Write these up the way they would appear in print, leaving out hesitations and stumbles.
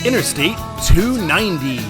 Interstate 290.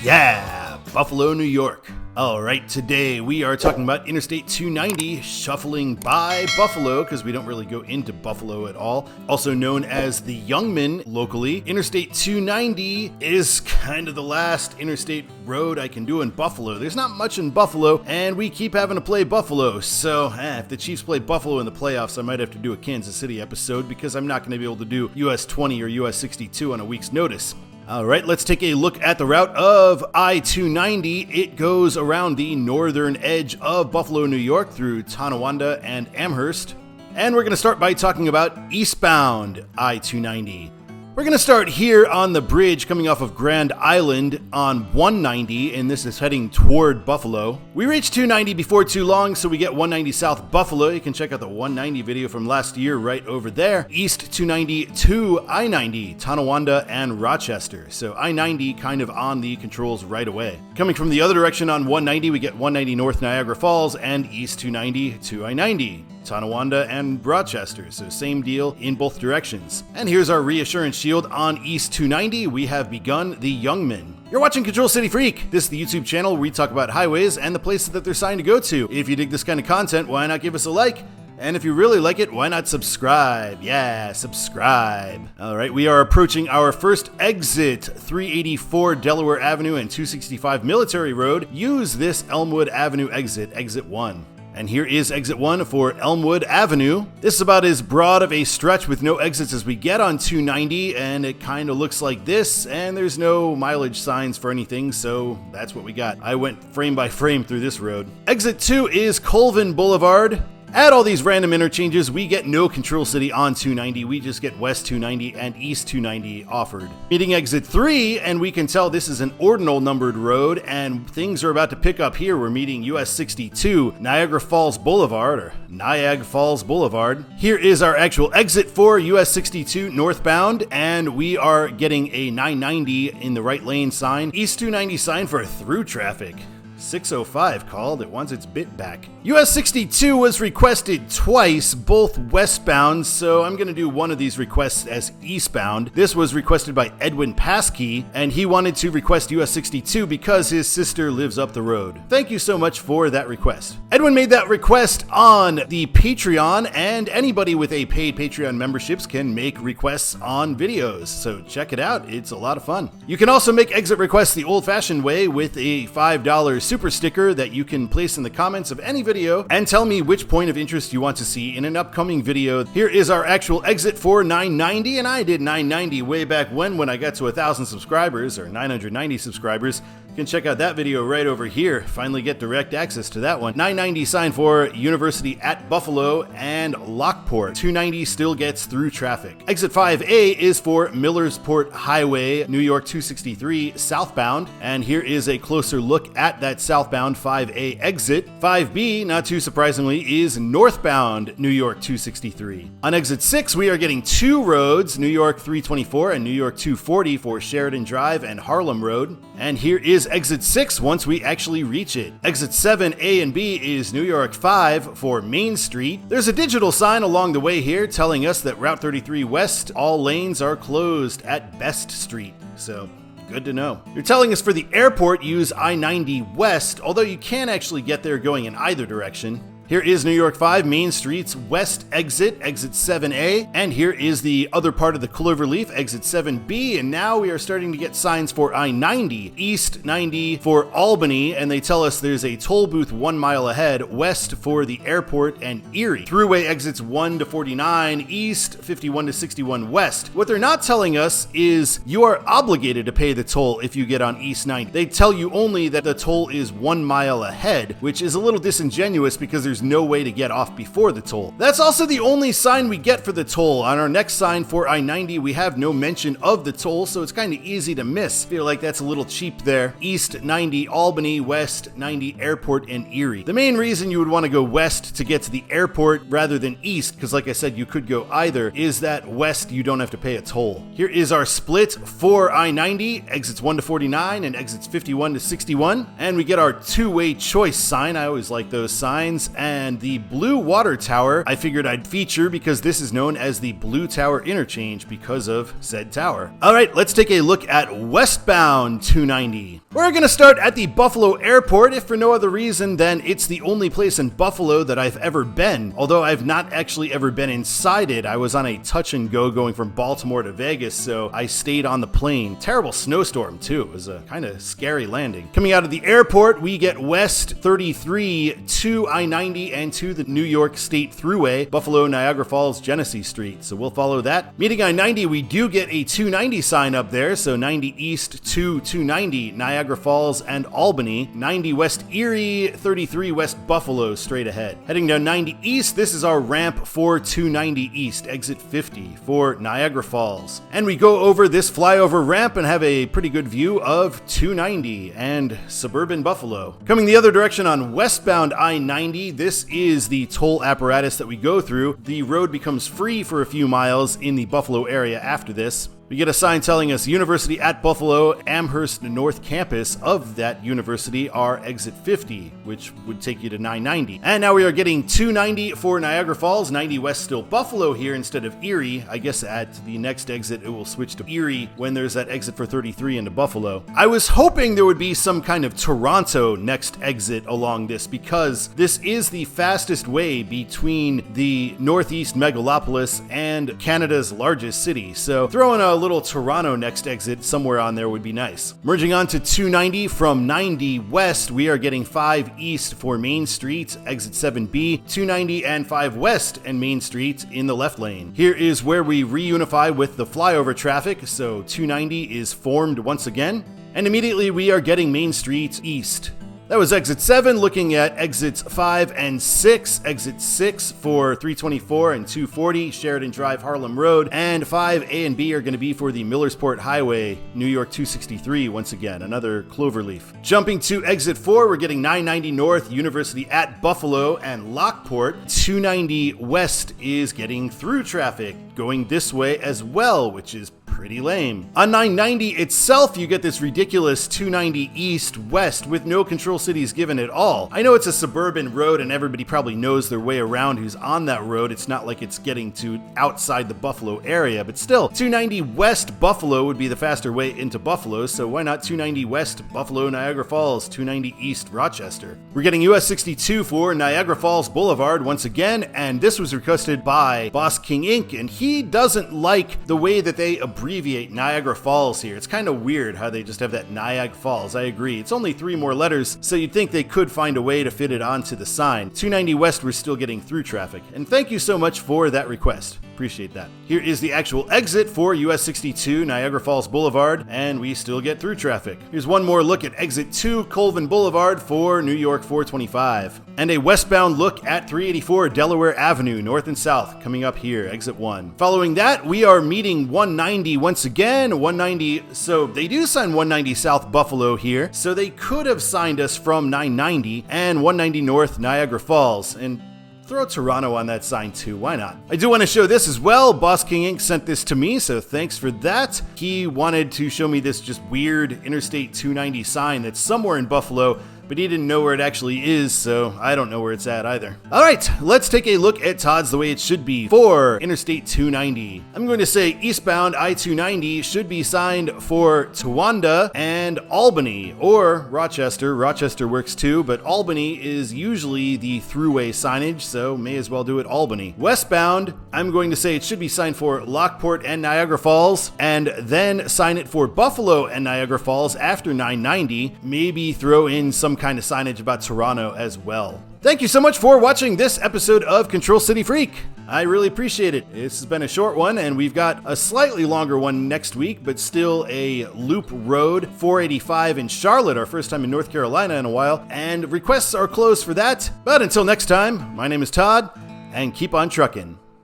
Yeah, Buffalo, New York. Alright, today we are talking about Interstate 290 shuffling by Buffalo, because we don't really go into Buffalo at all. Also known as the Youngman locally, Interstate 290 is kind of the last interstate road I can do in Buffalo. There's not much in Buffalo, and we keep having to play Buffalo, so if the Chiefs play Buffalo in the playoffs, I might have to do a Kansas City episode, because I'm not going to be able to do US 20 or US 62 on a week's notice. Alright, let's take a look at the route of I-290. It goes around the northern edge of Buffalo, New York through Tonawanda and Amherst. And we're going to start by talking about Eastbound I-290. We're going to start here on the bridge coming off of Grand Island on 190, and this is heading toward Buffalo. We reach 290 before too long, so we get 190 South Buffalo. You can check out the 190 video from last year right over there. East 290 to I-90, Tonawanda and Rochester. So I-90 kind of on the controls right away. Coming from the other direction on 190, we get 190 North Niagara Falls and East 290 to I-90. Tonawanda and Rochester, so same deal in both directions. And here's our reassurance shield on East 290. We have begun the Youngman. You're watching Control City Freak. This is the YouTube channel where we talk about highways and the places that they're signed to go to. If you dig this kind of content, why not give us a like? And if you really like it, why not subscribe? Yeah, subscribe. All right, we are approaching our first exit, 384 Delaware Avenue and 265 Military Road. Use this Elmwood Avenue exit, exit 1. And here is exit 1 for Elmwood Avenue. This is about as broad of a stretch with no exits as we get on 290, and it kind of looks like this, and there's no mileage signs for anything, so that's what we got. I went frame by frame through this road. Exit 2 is Colvin Boulevard. At all these random interchanges, we get no Control City on 290, we just get West 290 and East 290 offered. Meeting exit 3, and we can tell this is an ordinal numbered road, and things are about to pick up here. We're meeting US 62, Niagara Falls Boulevard, or Niagara Falls Boulevard. Here is our actual exit for US 62 northbound, and we are getting a 990 in the right lane sign. East 290 sign for through traffic. 605 called, it wants its bit back. US 62 was requested twice, both westbound, so I'm going to do one of these requests as eastbound. This was requested by Edwin Paschke, and he wanted to request US 62 because his sister lives up the road. Thank you so much for that request. Edwin made that request on the Patreon, and anybody with a paid Patreon memberships can make requests on videos, so check it out, it's a lot of fun. You can also make exit requests the old-fashioned way with a $5 super sticker that you can place in the comments of any video and tell me which point of interest you want to see in an upcoming video. Here is our actual exit for 990, and I did 990 way back when I got to 1,000 subscribers, or 990 subscribers. You can check out that video right over here. Finally get direct access to that one. 990 sign for University at Buffalo and Lockport. 290 still gets through traffic. Exit 5A is for Millersport Highway, New York 263 southbound. And here is a closer look at that southbound 5A exit. 5B, not too surprisingly, is northbound New York 263. On exit 6, we are getting two roads, New York 324 and New York 240 for Sheridan Drive and Harlem Road. And here is exit 6 once we actually reach it. Exit 7, A and B is New York 5 for Main Street. There's a digital sign along the way here telling us that Route 33 West, all lanes are closed at Best Street. So, good to know. They're telling us for the airport, use I-90 West, although you can actually get there going in either direction. Here is New York 5 Main Street's west exit, exit 7A, and here is the other part of the cloverleaf, exit 7B, and now we are starting to get signs for I-90, East 90 for Albany, and they tell us there's a toll booth 1 mile ahead, west for the airport and Erie. Thruway exits 1 to 49, east 51 to 61 west. What they're not telling us is you are obligated to pay the toll if you get on East 90. They tell you only that the toll is 1 mile ahead, which is a little disingenuous because there's no way to get off before the toll. That's also the only sign we get for the toll. On our next sign for I-90, we have no mention of the toll, so it's kind of easy to miss. Feel like that's a little cheap there. East 90 Albany, West 90 Airport and Erie. The main reason you would want to go west to get to the airport rather than east, because like I said, you could go either, is that west you don't have to pay a toll. Here is our split for I-90, exits 1 to 49 and exits 51 to 61, and we get our two-way choice sign. I always like those signs. and the Blue Water Tower I figured I'd feature because this is known as the Blue Tower Interchange because of said tower. Alright, let's take a look at Westbound 290. We're gonna start at the Buffalo Airport, if for no other reason than it's the only place in Buffalo that I've ever been. Although I've not actually ever been inside it, I was on a touch and go going from Baltimore to Vegas, so I stayed on the plane. Terrible snowstorm too, it was a kind of scary landing. Coming out of the airport, we get West 33 to I-90 and to the New York State Thruway, Buffalo, Niagara Falls, Genesee Street, so we'll follow that. Meeting I-90, we do get a 290 sign up there, so 90 East to 290, Niagara Falls and Albany, 90 West Erie, 33 West Buffalo straight ahead. Heading down 90 East, this is our ramp for 290 East, exit 50 for Niagara Falls. And we go over this flyover ramp and have a pretty good view of 290 and suburban Buffalo. Coming the other direction on westbound I-90, this is the toll apparatus that we go through. The road becomes free for a few miles in the Buffalo area after this. We get a sign telling us University at Buffalo, Amherst North Campus of that university are exit 50, which would take you to 990. And now we are getting 290 for Niagara Falls, 90 West still Buffalo here instead of Erie. I guess at the next exit it will switch to Erie when there's that exit for 33 into Buffalo. I was hoping there would be some kind of Toronto next exit along this because this is the fastest way between the Northeast megalopolis and Canada's largest city. So throwing a little Toronto next exit somewhere on there would be nice. Merging on to 290 from 90 West, we are getting 5 East for Main Street, exit 7B, 290 and 5 West and Main Street in the left lane. Here is where we reunify with the flyover traffic, so 290 is formed once again, and immediately we are getting Main Street East. That was exit 7, looking at exits 5 and 6. Exit 6 for 324 and 240, Sheridan Drive, Harlem Road. And 5A and B are going to be for the Millersport Highway, New York 263, once again, another cloverleaf. Jumping to exit 4, we're getting 990 North, University at Buffalo and Lockport. 290 West is getting through traffic, going this way as well, which is pretty lame. On 990 itself, you get this ridiculous 290 East-West with no control cities given at all. I know it's a suburban road and everybody probably knows their way around who's on that road. It's not like it's getting to outside the Buffalo area, but still, 290 West Buffalo would be the faster way into Buffalo, so why not 290 West Buffalo, Niagara Falls, 290 East Rochester? We're getting US 62 for Niagara Falls Boulevard once again, and this was requested by Boss King Inc., and he doesn't like the way that they abbreviate Niagara Falls here. It's kind of weird how they just have that Niagara Falls. I agree. It's only 3 more letters, so you'd think they could find a way to fit it onto the sign. 290 West, we're still getting through traffic. And thank you so much for that request. Appreciate that. Here is the actual exit for US 62, Niagara Falls Boulevard, and we still get through traffic. Here's one more look at exit 2, Colvin Boulevard for New York 425. And a westbound look at 384 Delaware Avenue, north and south, coming up here, exit 1. Following that, we are meeting 190 once again, 190, so they do sign 190 South Buffalo here, so they could have signed us from 990 and 190 North Niagara Falls, and throw Toronto on that sign too, why not? I do want to show this as well. Boss King Inc. sent this to me, so thanks for that. He wanted to show me this just weird Interstate 290 sign that's somewhere in Buffalo, but he didn't know where it actually is, so I don't know where it's at either. All right, let's take a look at Todd's the way it should be for Interstate 290. I'm going to say eastbound I-290 should be signed for Towanda and Albany, or Rochester. Rochester works too, but Albany is usually the throughway signage, so may as well do it Albany. Westbound, I'm going to say it should be signed for Lockport and Niagara Falls, and then sign it for Buffalo and Niagara Falls after 990. Maybe throw in some kind of signage about Toronto as well. Thank you so much for watching this episode of Control City Freak. I really appreciate it. This has been a short one, and we've got a slightly longer one next week, but still a loop road 485 in Charlotte, our first time in North Carolina in a while, and requests are closed for that. But until next time, my name is Todd, and keep on trucking.